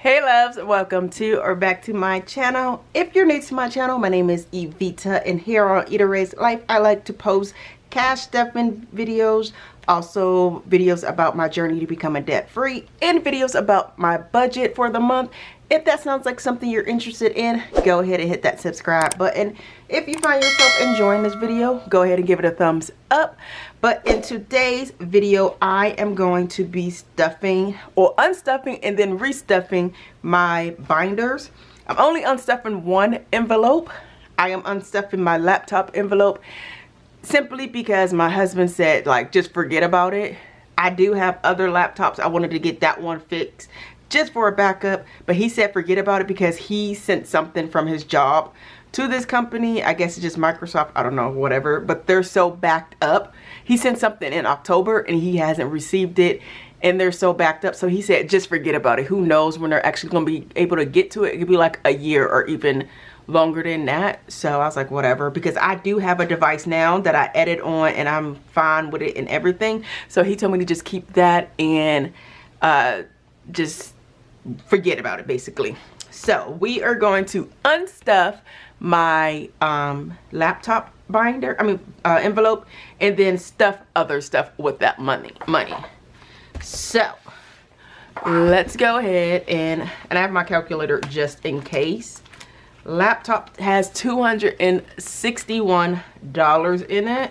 Hey loves, welcome to or back to my channel. If you're new to my channel, my name is Evita, and here on Eat or Raise Life, I like to post cash stuffing videos, also videos about my journey to becoming debt free, and videos about my budget for the month. If that sounds like something you're interested in, go ahead and hit that subscribe button. If you find yourself enjoying this video, go ahead and give it a thumbs up. But in today's video, I am going to be stuffing or unstuffing and then restuffing my binders. I'm only unstuffing one envelope. I am unstuffing my laptop envelope simply because my husband said, like, just forget about it. I do have other laptops. I wanted to get that one fixed just for a backup, but he said forget about it because he sent something from his job to this company. I guess it's just Microsoft, I don't know, whatever, but they're so backed up. He sent something in October and he hasn't received it, and they're so backed up. So he said just forget about it. Who knows when they're actually going to be able to get to it. It could be like a year or even longer than that. So I was like, whatever, because I do have a device now that I edit on and I'm fine with it and everything. So he told me to just keep that and just forget about it, basically. So we are going to unstuff my laptop binder, envelope, and then stuff other stuff with that money. So let's go ahead and I have my calculator just in case. Laptop has $261 in it.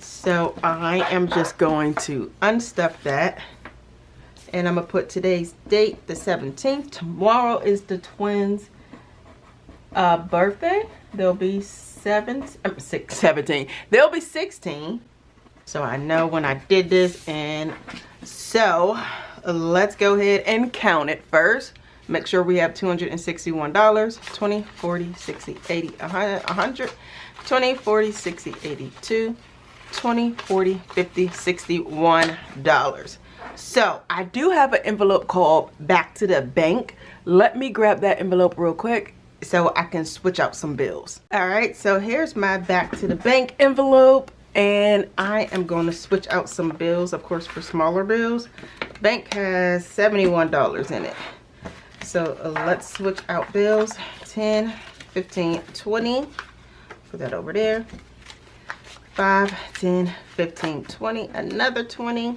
So I am just going to unstuff that. And I'm going to put today's date, the 17th. Tomorrow is the twins' birthday. They'll be 17. They'll be 16. So I know when I did this. And so let's go ahead and count it first. Make sure we have $261. 20, 40, 60, 80, 100. 20, 40, 60, 82. 20, 40, 50, $61. So I do have an envelope called Back to the Bank. Let me grab that envelope real quick so I can switch out some bills. All right, so here's my Back to the Bank envelope, and I am going to switch out some bills, of course, for smaller bills. Bank has $71 in it. So let's switch out bills. 10, 15, 20. Put that over there. 5, 10, 15, 20. Another 20.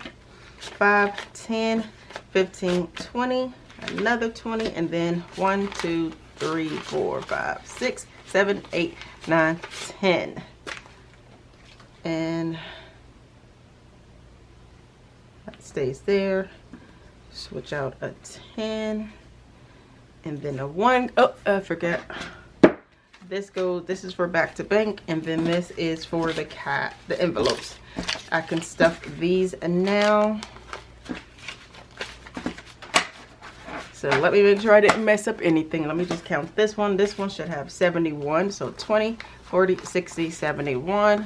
5, 10, 15, 20, another 20, and then 1, 2, 3, 4, 5, 6, 7, 8, 9, 10. And that stays there. Switch out a 10 and then a 1. Oh, I forgot. This is for Back to Bank, and then this is for the envelopes. I can stuff these now. So let me make sure I didn't mess up anything. Let me just count this one. This one should have 71. So 20, 40, 60, 71.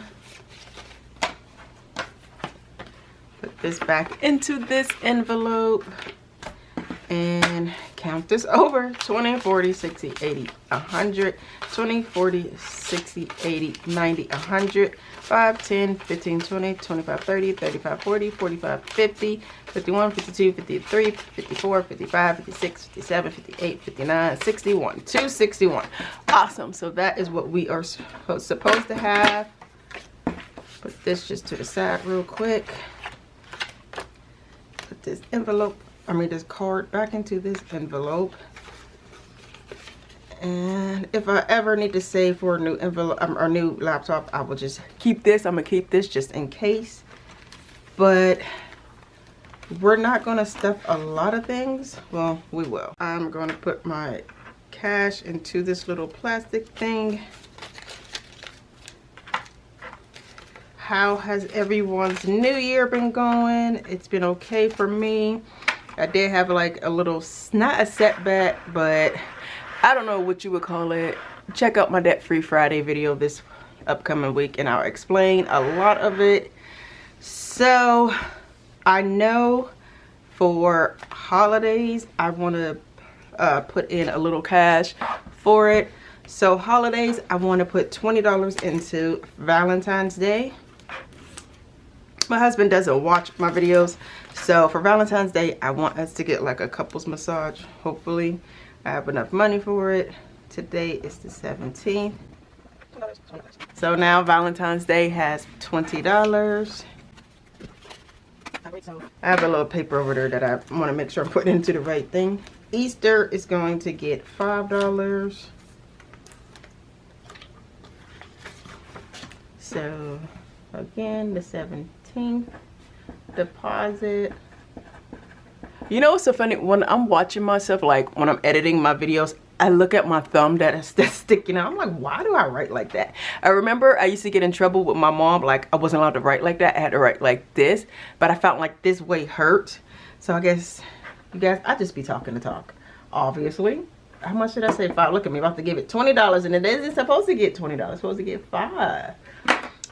Put this back into this envelope and count this over. 20, 40, 60, 80, 100. 20, 40, 60, 80, 90, 100. 5, 10, 15, 20, 25, 30, 35, 40, 45, 50, 51, 52, 53, 54, 55, 56, 57, 58, 59, 61. 261. Awesome. So that is what we are supposed to have. Put this just to the side real quick. Put this this card back into this envelope. And if I ever need to save for a new envelope or new laptop, I will just keep this. I'm gonna keep this just in case. But we're not gonna stuff a lot of things. Well, we will. I'm gonna put my cash into this little plastic thing. How has everyone's new year been going? It's been okay for me. I did have like a little, not a setback, but I don't know what you would call it. Check out my Debt Free Friday video this upcoming week and I'll explain a lot of it. So I know for holidays I want to put in a little cash for it. So holidays, I want to put $20 into Valentine's Day. My husband doesn't watch my videos, so for Valentine's Day I want us to get like a couples massage. Hopefully I have enough money for it. Today is the 17th, so now Valentine's Day has $20. I have a little paper over there that I want to make sure I'm putting into the right thing. Easter is going to get $5. So again, the 17th deposit. You know what's so funny? When I'm watching myself, like when I'm editing my videos, I look at my thumb that's sticking out. I'm like, why do I write like that? I remember I used to get in trouble with my mom. Like, I wasn't allowed to write like that. I had to write like this. But I felt like this way hurt. So I guess, you guys, I just be talking to talk. Obviously. How much did I say? 5. Look at me. About to give it $20. And it isn't supposed to get $20. It's supposed to get 5.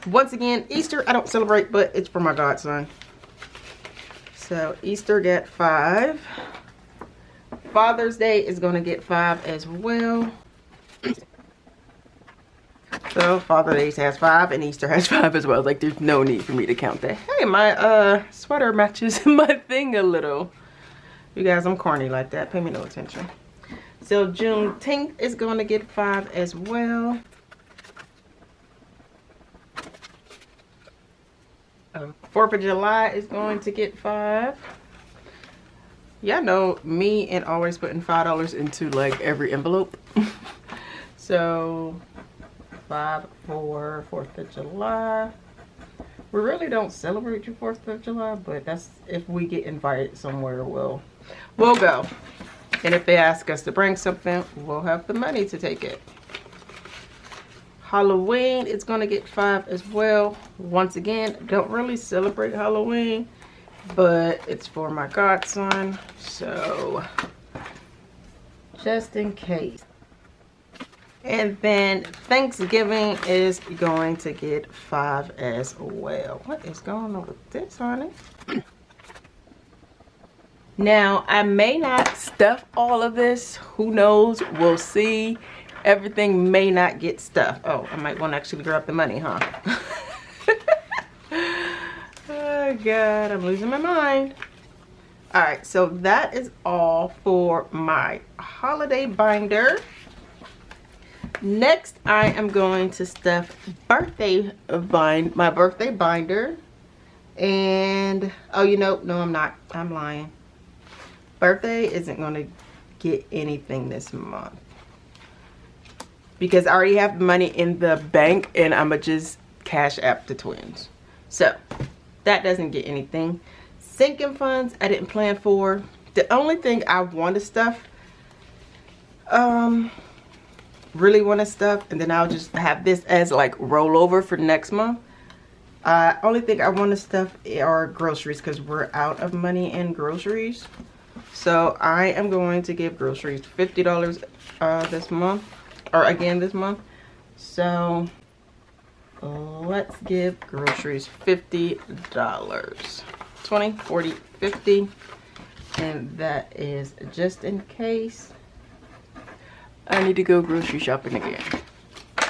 Once again, Easter, I don't celebrate, but it's for my godson. So Easter got 5. Father's Day is going to get 5 as well. So Father's Day has 5 and Easter has 5 as well. Like, there's no need for me to count that. Hey, my sweater matches my thing a little. You guys, I'm corny like that. Pay me no attention. So Juneteenth is going to get 5 as well. 4th of July is going to get 5. Y'all know me and always putting $5 into like every envelope. So 5 for 4th of July. We really don't celebrate your 4th of July, but that's if we get invited somewhere, we'll go. And if they ask us to bring something, we'll have the money to take it. Halloween is going to get 5 as well. Once again, don't really celebrate Halloween, but it's for my godson, so just in case. And then Thanksgiving is going to get 5 as well. What is going on with this, honey? Now, I may not stuff all of this. Who knows? We'll see. Everything may not get stuffed. Oh, I might want to actually grab the money, huh? Oh, God. I'm losing my mind. All right. So that is all for my holiday binder. Next, I am going to stuff my birthday binder. And, oh, you know, no, I'm not. I'm lying. Birthday isn't going to get anything this month, because I already have money in the bank and I'm going to just cash app the twins. So that doesn't get anything. Sinking funds I didn't plan for. The only thing I want to stuff, really want to stuff, and then I'll just have this as like rollover for next month. Only thing I want to stuff are groceries, because we're out of money in groceries. So I am going to give groceries $50 this month. Or again this month. So let's give groceries $50. 20, 40, 50. And that is just in case I need to go grocery shopping again.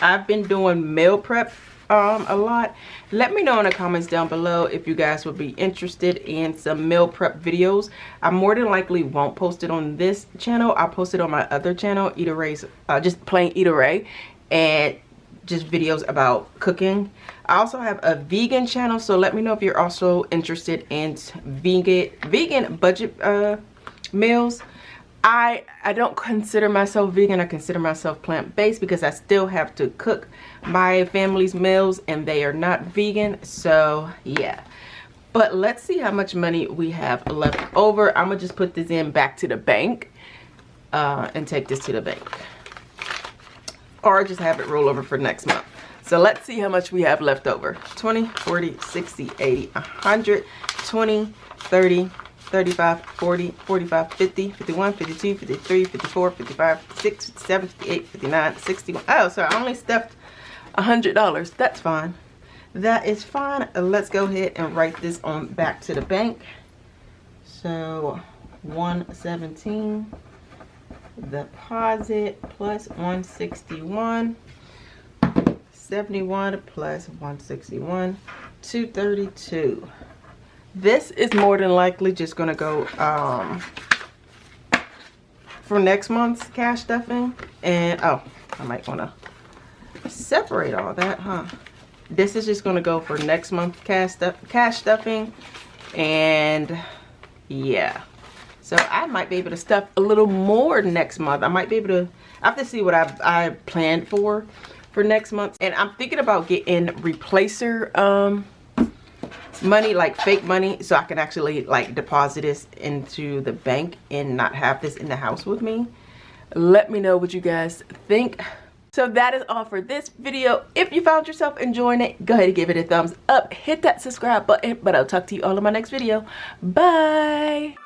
I've been doing meal prep a lot. Let me know in the comments down below if you guys would be interested in some meal prep videos. I more than likely won't post it on this channel. I'll post it on my other channel, Eda Ray's, just plain Eda Ray, and just videos about cooking. I also have a vegan channel, so let me know if you're also interested in vegan budget meals. I don't consider myself vegan. I consider myself plant-based, because I still have to cook my family's meals and they are not vegan. So yeah, but let's see how much money we have left over. I'm gonna just put this in back to the bank and take this to the bank, or just have it roll over for next month. So let's see how much we have left over. 20, 40, 60, 80, 100, 20, 30, 35, 40, 45, 50, 51, 52, 53, 54, 55, 56, 57, 58, 59, 61. Oh, so I only stuffed $100. That's fine. That is fine. Let's go ahead and write this on back to the bank. So 117 deposit plus 161, 71 plus 161, 232. This is more than likely just gonna go for next month's cash stuffing. And oh, I might want to separate all that, huh? This is just gonna go for next month's cash stuffing. And yeah, so I might be able to stuff a little more next month. I might be able to, I have to see what I planned for next month. And I'm thinking about getting replacer money, like fake money, so I can actually like deposit this into the bank and not have this in the house with me. Let me know what you guys think. So that is all for this video. If you found yourself enjoying it, go ahead and give it a thumbs up, hit that subscribe button, but I'll talk to you all in my next video. Bye.